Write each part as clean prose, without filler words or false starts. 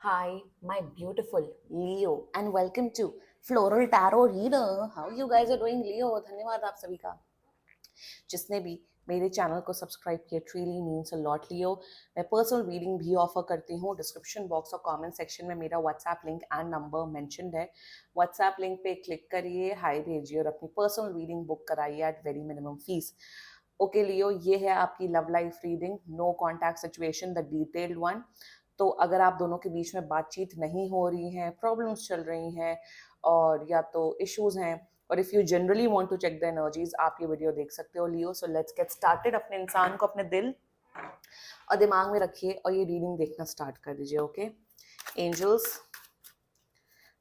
Hi, my beautiful Leo, and welcome to Floral Tarot Reader. How you guys are doing, Leo? धन्यवाद आप सभी का जिसने भी मेरे चैनल को सब्सक्राइब किया. It really means a lot, Leo. मैं पर्सनल रीडिंग भी ऑफर करती हूँ. डिस्क्रिप्शन बॉक्स और कमेंट सेक्शन में मेरा WhatsApp link and number mentioned है. व्हाट्सएप लिंक पे क्लिक करिए, हाई भेजिए और अपनी पर्सनल रीडिंग बुक कराइए at very minimum fees. Okay Leo, ये है आपकी love life reading. No contact situation, the detailed one. तो अगर आप दोनों के बीच में बातचीत नहीं हो रही है, प्रॉब्लम्स चल रही हैं और या तो इश्यूज हैं, और if you generally want to check the energies, आप ये वीडियो देख सकते हो Leo. So let's get started. अपने इंसान को अपने दिल और दिमाग में रखिए और ये रीडिंग देखना स्टार्ट कर दीजिए. Okay angels,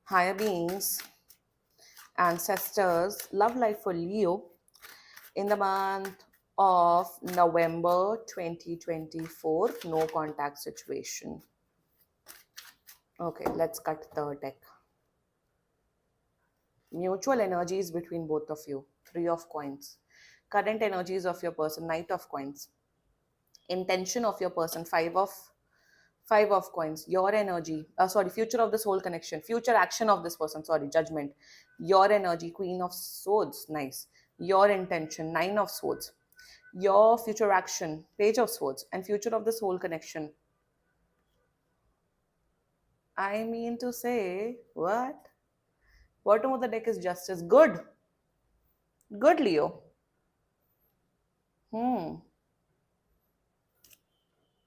higher beings, ancestors, love life for Leo in the month of November 2024. No contact situation. Okay, let's cut the deck. Mutual energies between both of you. 3 of coins. Current energies of your person. Knight of coins. Intention of your person. 5 of coins. Your energy. Future of this whole connection. Future action of this person. Judgment. Your energy. Queen of swords. Nice. Your intention. 9 of swords. Your future action. Page of swords. And future of this whole connection. I mean to say, what? Bottom of the deck is justice. Good. Good, Leo.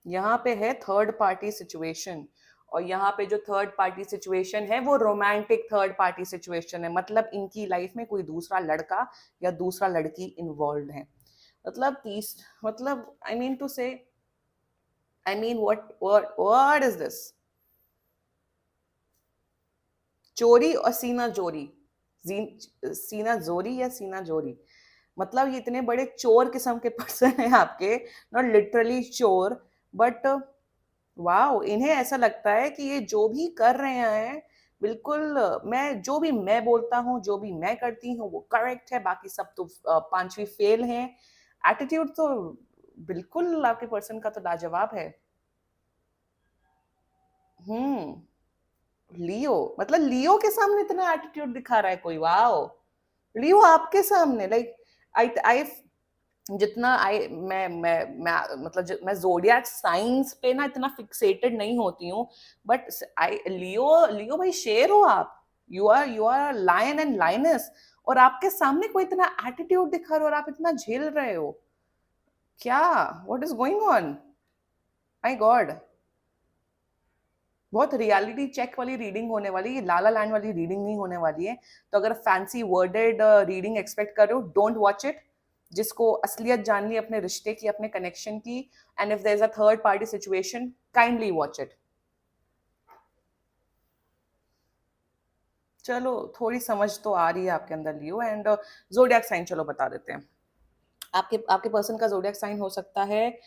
यहाँ पे है third party situation, और यहाँ पे जो third party situation है वो romantic third party situation है. मतलब इनकी लाइफ में कोई दूसरा लड़का या दूसरा लड़की इन्वॉल्व है. मतलब आई मीन टू से, I mean what is this? चोरी और सीना जोरी. सीना जोरी या सीना जोरी. मतलब ये इतने बड़े चोर किस्म के पर्सन है आपके. नॉट लिटरली चोर, बट वाओ, इन्हें ऐसा लगता है कि ये जो भी कर रहे हैं, बिल्कुल मैं जो भी मैं बोलता हूँ, जो भी मैं करती हूँ वो करेक्ट है, बाकी सब तो पांचवी फेल है. एटीट्यूड तो बिल्कुल आपके पर्सन का तो लाजवाब है. लियो, मतलब लियो के सामने इतना एटीट्यूड दिखा रहा है कोई. वाओ, लियो आपके सामने. लाइक आई आई जितना आई मैं मतलब मैं जोडियाक साइंस पे ना इतना फिक्सेटेड नहीं होती हूँ, बट आई लियो, लियो भाई शेर हो आप. You are lion and lioness, और आपके सामने कोई इतना एटीट्यूड दिखा रहा है और आप इतना झेल रहे हो. क्या, what is going on? My God, बहुत रियलिटी चेक वाली रीडिंग होने वाली, ये लाला लैंड वाली रीडिंग नहीं होने वाली है. तो अगर फैंसी वर्डेड रीडिंग एक्सपेक्ट कर रहे हो, डोंट वॉच इट. जिसको असलियत जाननी है अपने रिश्ते की, अपने कनेक्शन की, and if there is a third party situation, kindly watch it. चलो, थोड़ी समझ तो आ रही है आपके अंदर लियो. एंड जोडियाक साइन चलो बता देते हैं. आपके आपके पर्सन का जोडियाक साइन हो सकता है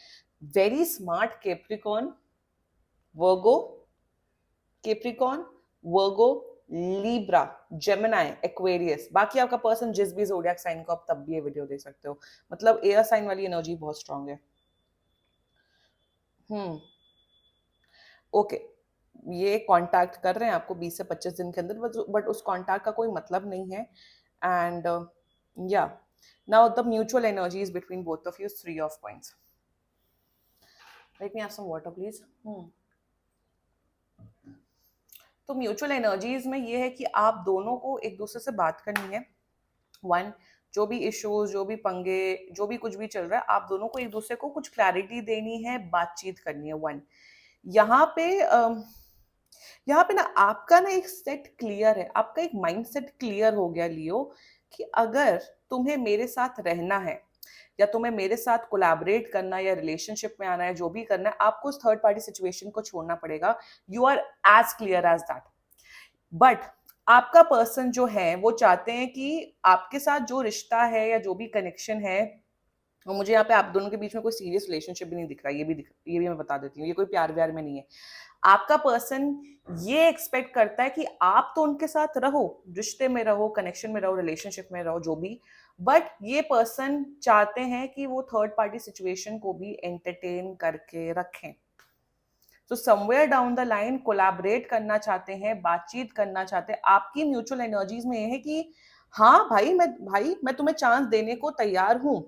वेरी स्मार्ट कैप्रिकॉर्न, वर्गो, कैप्रिकॉर्न, वर्गो, लीब्रा, जेमिनाई, एक्वेरियस. बाकी आपका पर्सन जिस भी जोडियाक साइन को, आप तब भी ये वीडियो देख सकते हो. मतलब एयर साइन वाली एनर्जी बहुत स्ट्रांग है. ओके, ये कांटेक्ट कर रहे हैं आपको 20 से 25 दिन के अंदर, बट उस कांटेक्ट का कोई मतलब नहीं है. एंड या now the mutual energies between both of you. 3 of coins. Let me have some water please. तो म्यूचुअल एनर्जीज में ये है कि आप दोनों को एक दूसरे से बात करनी है. वन, जो भी इश्यूज, जो भी पंगे, जो भी कुछ भी चल रहा है, आप दोनों को एक दूसरे को कुछ क्लैरिटी देनी है, बातचीत करनी है. वन, यहाँ पे यहाँ पे ना आपका ना एक सेट क्लियर है, आपका एक माइंड सेट क्लियर हो गया लियो, कि अगर तुम्हें मेरे साथ रहना है या तुम्हें मेरे साथ कोलैबोरेट करना या रिलेशनशिप में आना है, जो भी करना है, आपको उस थर्ड पार्टी सिचुएशन को छोड़ना पड़ेगा. You are as clear as that. But आपका पर्सन जो है वो चाहते हैं कि आपके साथ जो रिश्ता है या जो भी कनेक्शन है, और मुझे यहाँ पे आप दोनों के बीच में कोई सीरियस रिलेशनशिप भी नहीं दिख रहा है. ये भी मैं बता देती हूँ, ये कोई प्यार व्यार में नहीं है. आपका पर्सन ये एक्सपेक्ट करता है कि आप तो उनके साथ रहो, रिश्ते में रहो, कनेक्शन में रहो, रिलेशनशिप में रहो, जो भी, बट ये पर्सन चाहते हैं कि वो थर्ड पार्टी सिचुएशन को भी एंटरटेन करके रखें. So somewhere down the line collaborate करना चाहते हैं, बातचीत करना चाहते हैं, आपकी म्यूचुअल एनर्जीज में ये है कि हाँ भाई मैं तुम्हें चांस देने को तैयार हूं,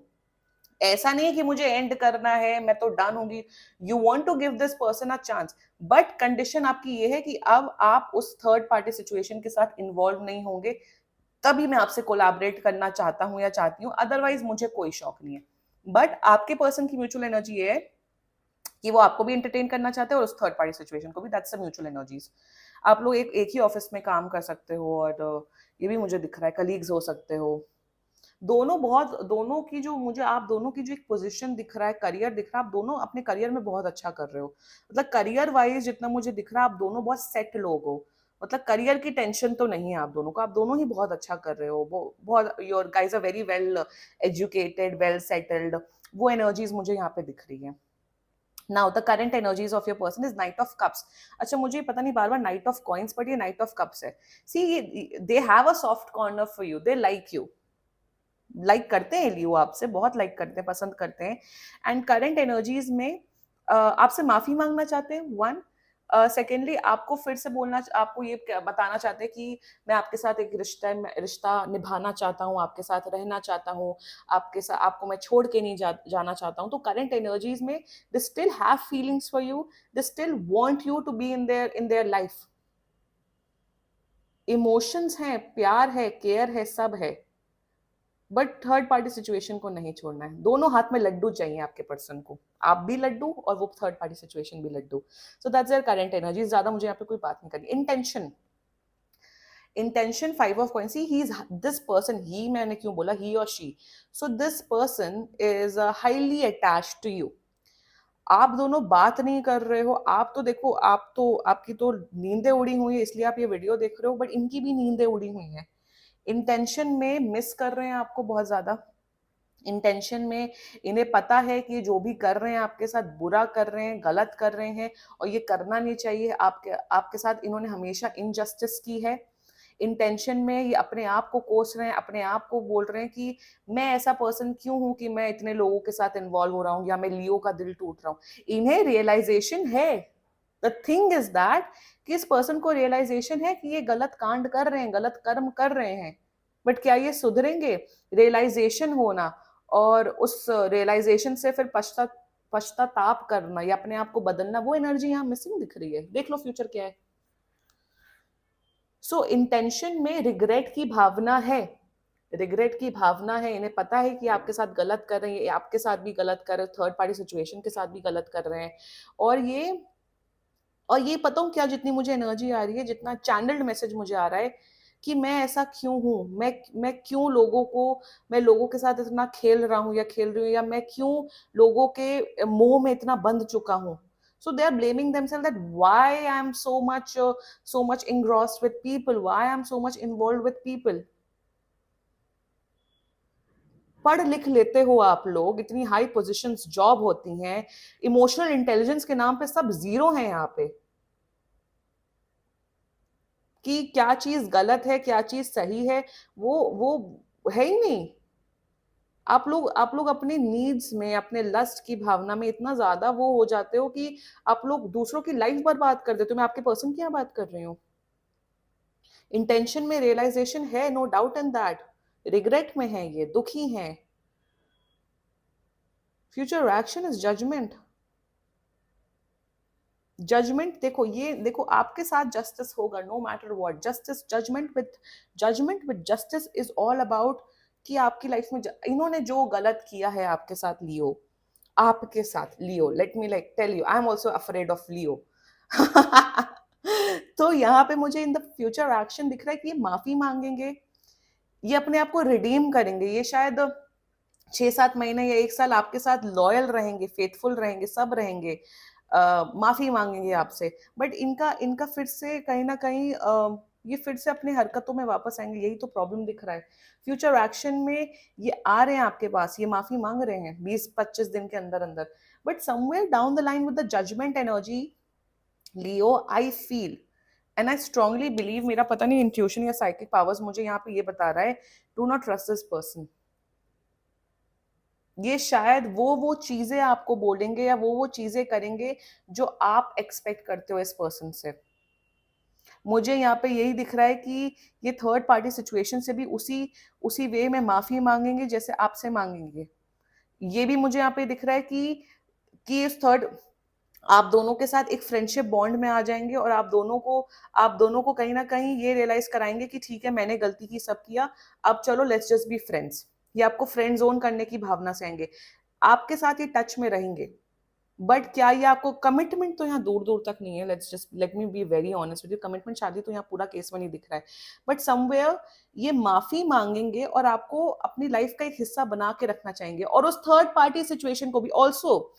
ऐसा नहीं कि मुझे एंड करना है, मैं तो डन होगी। You want to give this person a chance, but condition आपकी ये है कि अब आप उस थर्ड पार्टी सिचुएशन के साथ इन्वॉल्व नहीं होंगे, तभी मैं आपसे कोलैबोरेट करना चाहता हूं या चाहती हूं, अदरवाइज मुझे कोई शौक नहीं है। बट आपके पर्सन की म्यूचुअल एनर्जी ये है कि वो आपको भी एंटरटेन करना चाहते हैं और उस थर्ड पार्टी सिचुएशन को भी, दैट्स द म्यूचुअल एनर्जीज। आप लोग एक ही ऑफिस में काम कर सकते हो, और ये भी मुझे दिख रहा है कलीग्स हो सकते हो। दोनों की जो मुझे, आप दोनों की जो एक पोजीशन दिख रहा है, करियर दिख रहा है, आप दोनों अपने करियर में बहुत अच्छा कर रहे हो। मतलब करियर वाइज जितना मुझे दिख रहा है, आप दोनों बहुत सेट लोग हो। मतलब करियर की टेंशन तो नहीं है आप दोनों को, आप दोनों ही बहुत अच्छा कर रहे हो। वो बहुत, your guys are very well educated, well settled, वो एनर्जीज मुझे यहाँ पे दिख रही है। Now the current energies of your person is Knight of Cups. अच्छा मुझे पता नहीं बार बार नाइट ऑफ कॉइन्स, बट ये नाइट ऑफ कप्स है। See, they have a soft corner for you, they like you, like करते हैं लियो, आपसे बहुत लाइक करते हैं, पसंद करते हैं। एंड करंट एनर्जीज में आपसे माफी मांगना चाहते हैं, वन। सेकेंडली आपको फिर से बोलना, आपको ये बताना चाहते हैं कि मैं आपके साथ एक रिश्ता निभाना चाहता हूँ, आपके साथ रहना चाहता हूँ, आपके साथ, आपको मैं छोड़ के नहीं जाना चाहता हूँ। तो करंट एनर्जीज में they still have feelings for you, they still want you to be in their life. Emotions हैं, प्यार है, केयर है, सब है, बट थर्ड पार्टी सिचुएशन को नहीं छोड़ना है। दोनों हाथ में लड्डू चाहिए आपके पर्सन को, आप भी लड्डू और वो थर्ड पार्टी सिचुएशन भी लड्डू। So that's their current energy. ज्यादा मुझे यहाँ पे कोई बात नहीं करनी। Intention, intention, five of coins, he is this person, he मैंने क्यों बोला, ही और she. So this person is highly attached to you. आप दोनों बात नहीं कर रहे हो, आप तो देखो, आप तो, आपकी तो नींदें उड़ी हुई है इसलिए आप ये वीडियो देख रहे हो, बट इनकी भी नींदें उड़ी हुई हैं। इंटेंशन में मिस कर रहे हैं आपको बहुत ज्यादा। इंटेंशन में इन्हें पता है कि जो भी कर रहे हैं आपके साथ बुरा कर रहे हैं, गलत कर रहे हैं, और ये करना नहीं चाहिए। आपके आपके साथ इन्होंने हमेशा इनजस्टिस की है। इंटेंशन में ये अपने आप को कोस रहे हैं, अपने आप को बोल रहे हैं कि मैं ऐसा पर्सन क्यों हूं कि मैं इतने लोगों के साथ इन्वॉल्व हो रहा हूं, या मैं लियो का दिल टूट रहा हूं। इन्हें रियलाइजेशन है, द थिंग इज दैट, कि इस पर्सन को रियलाइजेशन है कि ये गलत कांड कर रहे हैं, गलत कर्म कर रहे हैं, बट क्या ये सुधरेंगे? रियलाइजेशन होना और उस रियलाइजेशन से फिर पश्चाताप करना या अपने आप को बदलना, वो एनर्जी यहाँ मिसिंग दिख रही है। देख लो फ्यूचर क्या है। सो इंटेंशन में रिग्रेट की भावना है, रिग्रेट की भावना है। इन्हें पता है कि आपके साथ गलत कर रहे हैं, आपके साथ भी गलत कर रहे हैं, थर्ड पार्टी सिचुएशन के साथ भी गलत कर रहे हैं। और ये पता हूँ क्या, जितनी मुझे एनर्जी आ रही है, जितना चैनल्ड मैसेज मुझे आ रहा है कि मैं ऐसा क्यों हूँ, मैं क्यों मैं लोगों के साथ इतना खेल रहा हूँ या खेल रही हूँ, या मैं क्यों लोगों के मोह में इतना बंध चुका हूँ। So they are blaming themselves that why I am so much engrossed with people, why I am so much involved with people। पढ़ लिख लेते हो आप लोग, इतनी हाई पोजीशंस, जॉब होती हैं, इमोशनल इंटेलिजेंस के नाम पे सब जीरो है यहाँ पे, कि क्या चीज गलत है क्या चीज सही है, वो है ही नहीं। आप लोग अपने नीड्स में, अपने लस्ट की भावना में इतना ज्यादा वो हो जाते हो कि आप लोग दूसरों की लाइफ बर्बाद कर देते हो। मैं आपके पर्सन की यहाँ बात कर रही हूँ। इंटेंशन में रियलाइजेशन है, no doubt in that, regret में है, ये दुखी है। Future action is judgement. Judgement देखो, ये देखो, आपके साथ जस्टिस होगा no matter what. Justice, judgement with justice is all about कि आपकी लाइफ में इन्होंने जो गलत किया है आपके साथ लियो, आपके साथ Leo, let me like tell you, I am also afraid of Leo. तो यहाँ पे मुझे इन द फ्यूचर एक्शन दिख रहा है कि ये माफी मांगेंगे, ये अपने आप को रिडीम करेंगे, ये शायद 6-7 महीने या 1 साल आपके साथ लॉयल रहेंगे, फेथफुल रहेंगे, सब रहेंगे, माफी मांगेंगे आपसे। बट इनका इनका फिर से कहीं ना कहीं ये फिर से अपने हरकतों में वापस आएंगे, यही तो प्रॉब्लम दिख रहा है। फ्यूचर एक्शन में ये आ रहे हैं आपके पास, ये माफी मांग रहे हैं 20-25 दिन के अंदर अंदर, but somewhere down the line with the judgement energy, Leo, I feel and I strongly believe, मेरा पता नहीं इंट्यूशन या साइकिक पावर्स मुझे यहाँ पे ये बता रहा है, do not trust this person. ये शायद वो चीजें आपको बोलेंगे या वो चीजें करेंगे जो आप एक्सपेक्ट करते हो इस पर्सन से। मुझे यहाँ पे यही दिख रहा है कि ये थर्ड पार्टी सिचुएशन से भी उसी उसी वे में माफी मांगेंगे जैसे आपसे मांगेंगे। ये भी मुझे यहाँ पे दिख रहा है कि इस थर्ड आप दोनों के साथ एक फ्रेंडशिप बॉन्ड में आ जाएंगे और आप दोनों को कहीं ना कहीं ये रियलाइज कराएंगे कि ठीक है, मैंने गलती की, सब किया, अब चलो लेट्स जस्ट बी फ्रेंड्स। ये आपको फ्रेंड जोन करने की भावना से आएंगे, आपके साथ ये टच में रहेंगे। बट क्या ये आपको कमिटमेंट, तो यहाँ दूर दूर तक नहीं है, let me B very honest with you, commitment शादी तो यहाँ पूरा केस में नहीं दिख रहा है। बट समवेयर ये माफी मांगेंगे और आपको अपनी लाइफ का एक हिस्सा बना के रखना चाहेंगे, और उस थर्ड पार्टी सिचुएशन को भी ऑल्सो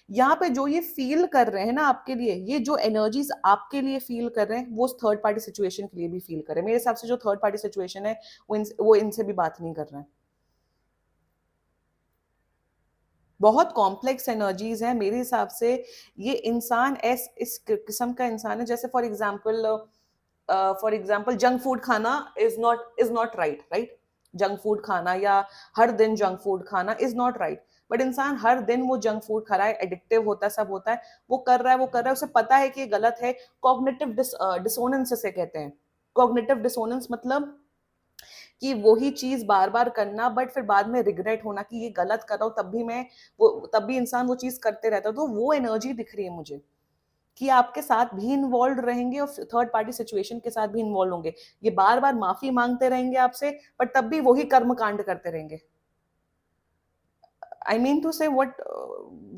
यहाँ पे जो ये फील कर रहे हैं ना आपके लिए, ये जो एनर्जीज आपके लिए फील कर रहे हैं वो उस थर्ड पार्टी सिचुएशन के लिए भी फील कर रहे हैं। मेरे हिसाब से जो थर्ड पार्टी सिचुएशन है वो इनसे भी बात नहीं कर रहे हैं। बहुत कॉम्प्लेक्स एनर्जीज है मेरे हिसाब से। ये इंसान इस किस्म का इंसान है, जैसे फॉर एग्जाम्पल जंक फूड खाना is not right, right. Junk food खाना या हर दिन जंक फूड खाना इज नॉट राइट। बट इंसान हर दिन वो जंक फूड खा रहा है, एडिक्टिव होता है, सब होता है, वो कर रहा है, उसे पता है कि ये गलत है। कॉग्निटिव डिसोनेंस से कहते हैं। कॉग्निटिव डिसोनेंस मतलब कि वही चीज बार बार करना, बट फिर बाद में रिग्रेट होना कि ये गलत कर रहा हूं, तब भी इंसान वो चीज करते रहता है। तो वो एनर्जी दिख रही है मुझे कि आपके साथ भी इन्वॉल्व रहेंगे और थर्ड पार्टी सिचुएशन के साथ भी इन्वॉल्व होंगे। ये बार बार माफी मांगते रहेंगे आपसे, पर तब भी वही कर्म कांड करते रहेंगे। आई मीन टू से व्हाट,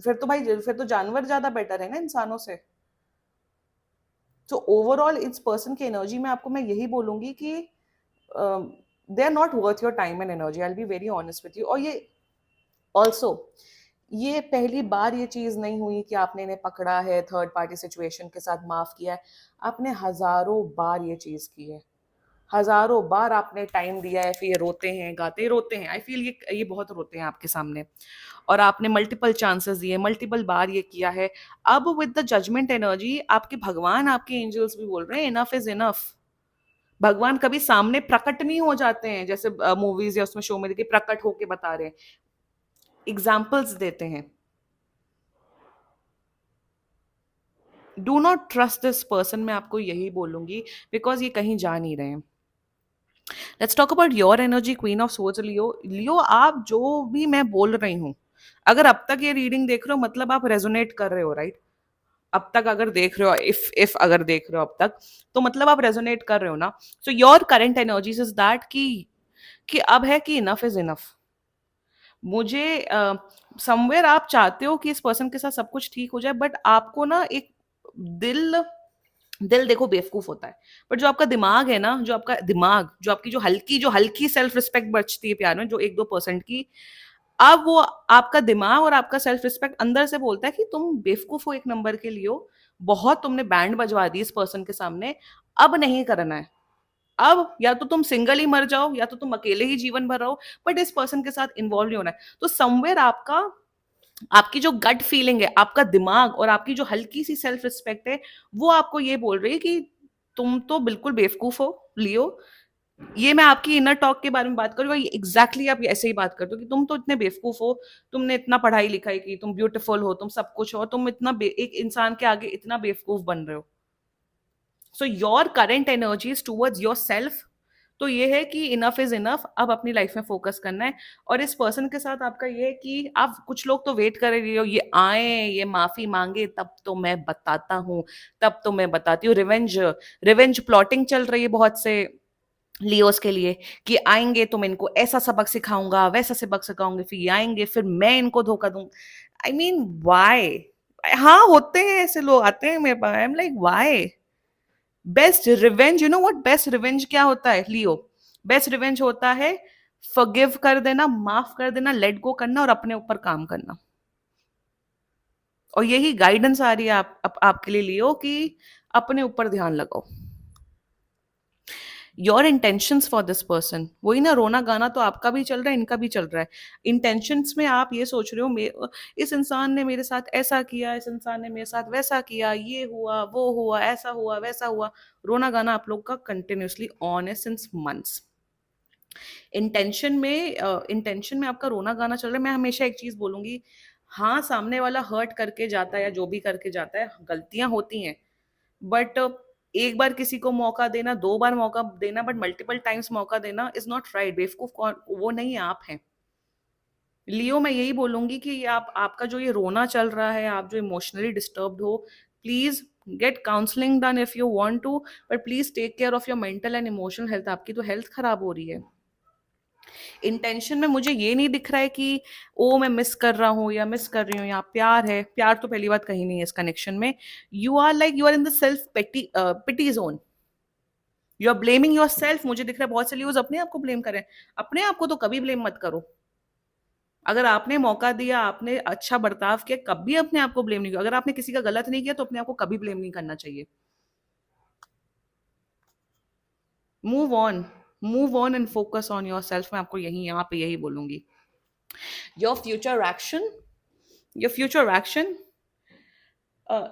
फिर तो जानवर ज्यादा बेटर है ना इंसानों से। तो ओवरऑल इस पर्सन की एनर्जी में आपको मैं यही बोलूंगी कि they are not worth your time and energy, I will be very honest with you. और ये ऑल्सो ये पहली बार ये चीज नहीं हुई कि आपने इन्हें पकड़ा है थर्ड पार्टी सिचुएशन के साथ, माफ किया है। आपने हजारों बार ये चीज की है, हजारों बार आपने टाइम दिया है, फिर ये रोते हैं, गाते रोते हैं, आई फील ये बहुत रोते हैं आपके सामने। और आपने मल्टीपल चांसेस दिए, मल्टीपल बार ये किया है। अब विद द जजमेंट एनर्जी आपके भगवान, आपके एंजल्स भी बोल रहे हैं इनफ इज इनफ। भगवान कभी सामने प्रकट नहीं हो जाते हैं जैसे मूवीज या उसमें शो में देखिए प्रकट होके बता रहे हैं, एग्जाम्पल्स देते हैं। Do not trust this person, मैं आपको यही बोलूंगी, बिकॉज ये कहीं जा नहीं रहे हैं। Let's talk about your energy, queen of swords Leo. Leo, आप जो भी मैं बोल रही हूँ, अगर अब तक ये रीडिंग देख रहे हो मतलब आप रेजोनेट कर रहे हो, राइट। अब तक अगर देख रहे हो, इफ अगर देख रहे हो अब तक, तो मतलब आप रेजोनेट कर रहे हो ना। So your current energies is that कि अब है कि इनफ इज इनफ। मुझे समवेयर आप चाहते हो कि इस पर्सन के साथ सब कुछ ठीक हो जाए, बट आपको ना एक दिल दिल देखो बेवकूफ होता है। बट जो आपका दिमाग है ना, जो आपका दिमाग, जो हल्की सेल्फ रिस्पेक्ट बचती है प्यार में, जो 1-2% की, अब वो आपका दिमाग और आपका सेल्फ रिस्पेक्ट अंदर से बोलता है कि तुम बेवकूफ हो एक नंबर के लिए हो, बहुत तुमने बैंड बजवा दी इस पर्सन के सामने, अब नहीं करना है। अब या तो तुम सिंगल ही मर जाओ या तो तुम अकेले ही जीवन भर रहो, बट इस पर्सन के साथ इन्वॉल्व नहीं होना है। तो समवेयर आपकी जो गट फीलिंग है, आपका दिमाग और आपकी जो हल्की सी सेल्फ रिस्पेक्ट है, वो आपको ये बोल रही है कि तुम तो बिल्कुल बेवकूफ हो लियो। ये मैं आपकी इनर टॉक के बारे में बात करूँ, एग्जैक्टली आप ऐसे ही बात करते हो कि तुम तो इतने बेवकूफ हो, तुमने इतना पढ़ाई लिखाई की, तुम ब्यूटीफुल हो, तुम सब कुछ हो, तुम एक इंसान के आगे इतना बेवकूफ बन रहे हो। So your current energies towards your self तो ये है कि इनफ इज इनफ, अब अपनी लाइफ में फोकस करना है। और इस पर्सन के साथ आपका ये है कि आप, कुछ लोग तो वेट कर रहे हो ये आए, ये माफी मांगे, तब तो मैं बताता हूँ, तब तो मैं बताती हूँ। रिवेंज रिवेंज प्लॉटिंग चल रही है बहुत से लियोस के लिए, कि आएंगे तो मैं इनको ऐसा सबक सिखाऊंगा, वैसा सबक सिखाऊंगी, फिर ये आएंगे, फिर मैं इनको धोखा दूं। I mean why. हाँ, होते हैं ऐसे लोग, आते हैं मेरे पास, I am like why. Best revenge, you know what best revenge क्या होता है लियो? बेस्ट रिवेंज होता है फॉरगिव कर देना, माफ कर देना, लेट गो करना और अपने ऊपर काम करना। और यही गाइडेंस आ रही है आपके लिए लियो कि अपने ऊपर ध्यान लगाओ। Your intentions for this person, वही ना, रोना गाना तो आपका भी चल रहा है, इनका भी चल रहा है। इंटेंशंस में आप ये सोच रहे हो इस इंसान ने मेरे साथ ऐसा किया, इस इंसान ने मेरे साथ वैसा किया, ये हुआ, वो हुआ, ऐसा हुआ, वैसा हुआ। रोना गाना आप लोग का कंटिन्यूसली ऑन है सिंस मंथ्स। इंटेंशन में आपका रोना गाना चल रहा है, मैं हमेशा एक चीज बोलूंगी, हाँ सामने वाला हर्ट करके जाता है या जो भी करके जाता है, गलतियां होती हैं, बट एक बार किसी को मौका देना, 2 बार मौका देना, बट मल्टीपल टाइम्स मौका देना इज नॉट राइट। बेवकूफ कौन वो नहीं है, आप हैं। लियो, मैं यही बोलूंगी कि आप आपका जो ये रोना चल रहा है, आप जो इमोशनली डिस्टर्ब्ड हो, please get counselling done if you want to, but please take care of your mental and emotional health. आपकी तो हेल्थ खराब हो रही है। इंटेंशन में मुझे ये नहीं दिख रहा है कि ओ मैं मिस कर रहा हूँ या मिस कर रही हूँ, या प्यार है। प्यार तो पहली बात कहीं नहीं है इस कनेक्शन में। You are in the self pity zone, you are blaming yourself. मुझे दिख रहा है बहुत से लोग अपने आप को ब्लेम करें। अपने आप को तो कभी ब्लेम मत करो। अगर आपने मौका दिया, आपने अच्छा बर्ताव किया, कभी अपने आप को ब्लेम नहीं किया। अगर आपने किसी का गलत नहीं किया तो अपने आप को कभी ब्लेम नहीं करना चाहिए। Move on, move on and focus on your self. मैं आपको यही यहाँ पे यही बोलूंगी। Your future action, your future action,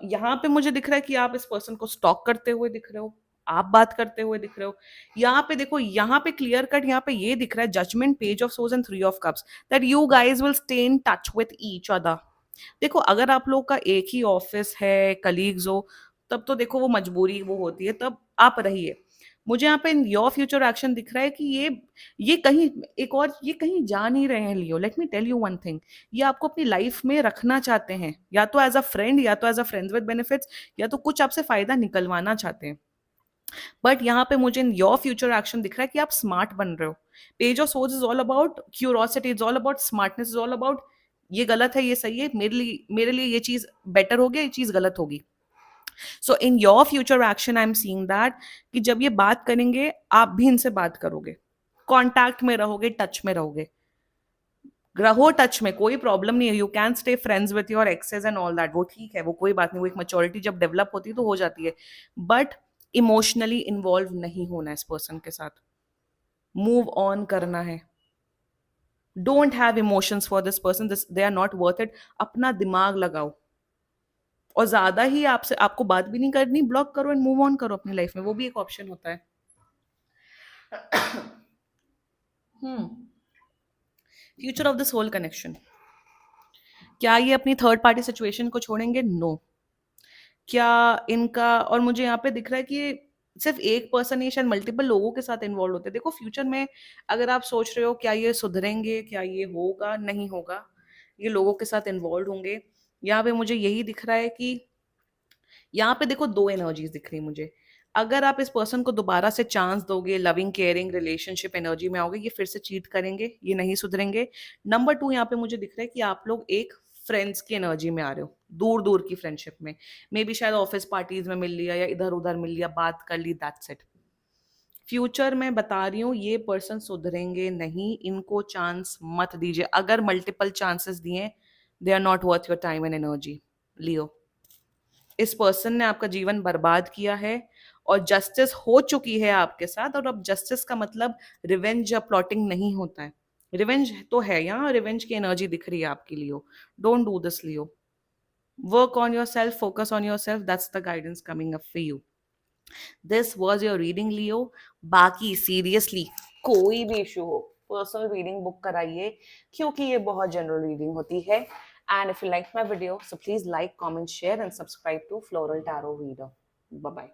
यहाँ पे मुझे दिख रहा है कि आप इस पर्सन को स्टॉक करते हुए दिख रहे हो, आप बात करते हुए दिख रहे हो। यहाँ पे देखो, यहाँ पे क्लियर कट यहाँ पे ये दिख रहा है, judgement, page of swords and 3 of cups, that you guys will stay in touch with each other. देखो, अगर आप लोग का एक ही ऑफिस है, कलीग्स हो, तब तो देखो वो मजबूरी वो होती है, तब आप रहिए। मुझे यहाँ पे योर फ्यूचर एक्शन दिख रहा है कि ये कहीं एक और, ये कहीं जा नहीं रहे हैं Leo. Let me tell you one thing, ये आपको अपनी लाइफ में रखना चाहते हैं, या तो एज अ फ्रेंड, या तो as a friends with benefits, या तो कुछ आपसे फायदा निकलवाना चाहते हैं। बट यहाँ पे मुझे इन योर फ्यूचर एक्शन दिख रहा है कि आप स्मार्ट बन रहे हो। Page of source is all about curiosity, is all about smartness, is all about ये गलत है, ये सही है, मेरे लिए ये चीज बेटर होगी, ये चीज गलत होगी। So in your future action I am seeing that कि जब ये बात करेंगे, आप भी इनसे बात करोगे, कांटेक्ट में रहोगे, टच में रहोगे। रहो टच में, कोई प्रॉब्लम नहीं है। You can stay friends with your exes and all that, वो ठीक है, वो कोई बात नहीं, वो एक मैच्योरिटी जब डेवलप होती है तो हो जाती है। बट इमोशनली इन्वॉल्व नहीं होना इस पर्सन के साथ, मूव ऑन करना है। Don't have emotions for this person, this they are not worth it. अपना दिमाग लगाओ, और ज्यादा ही आपसे आपको बात भी नहीं करनी, ब्लॉक करो एंड मूव ऑन करो अपनी लाइफ में, वो भी एक ऑप्शन होता है। Future of this whole connection, क्या ये अपनी थर्ड पार्टी सिचुएशन को छोड़ेंगे? नो। क्या इनका, और मुझे यहाँ पे दिख रहा है कि ये सिर्फ एक पर्सन नहीं, शायद मल्टीपल लोगों के साथ इन्वॉल्व होते हैं। देखो, फ्यूचर में अगर आप सोच रहे हो क्या ये सुधरेंगे, क्या ये होगा, नहीं होगा, ये लोगों के साथ इन्वॉल्व होंगे। यहाँ पे मुझे यही दिख रहा है कि यहाँ पे देखो, 2 एनर्जीज दिख रही है मुझे। अगर आप इस पर्सन को दोबारा से चांस दोगे, लविंग केयरिंग रिलेशनशिप एनर्जी में आओगे, ये फिर से चीट करेंगे, ये नहीं सुधरेंगे। नंबर 2, यहाँ पे मुझे दिख रहा है कि आप लोग एक फ्रेंड्स की एनर्जी में आ रहे हो, दूर दूर की फ्रेंडशिप में। मे बी शायद ऑफिस पार्टीज में मिल लिया, या इधर उधर मिल लिया, बात कर ली, दैट्स इट। फ्यूचर में बता रही हूँ, ये पर्सन सुधरेंगे नहीं, इनको चांस मत दीजिए। अगर मल्टीपल चांसेस दिए, they are not worth your time and energy. Leo, इस पर्सन ने आपका जीवन बर्बाद किया है, और जस्टिस हो चुकी है आपके साथ। और अब जस्टिस का मतलब रिवेंज या प्लॉटिंग नहीं होता है। रिवेंज तो है, यहाँ रिवेंज की एनर्जी दिख रही है आपकी Leo. Don't do this Leo, work on yourself, focus on yourself, that's the guidance coming up for you. This was your reading Leo. बाकी सीरियसली कोई भी इशू हो, पर्सनल रीडिंग बुक कराइए, क्योंकि ये बहुत जनरल रीडिंग होती है। And if you liked my video, so please like, comment, share, and subscribe to Floral Tarot Reader. Bye bye.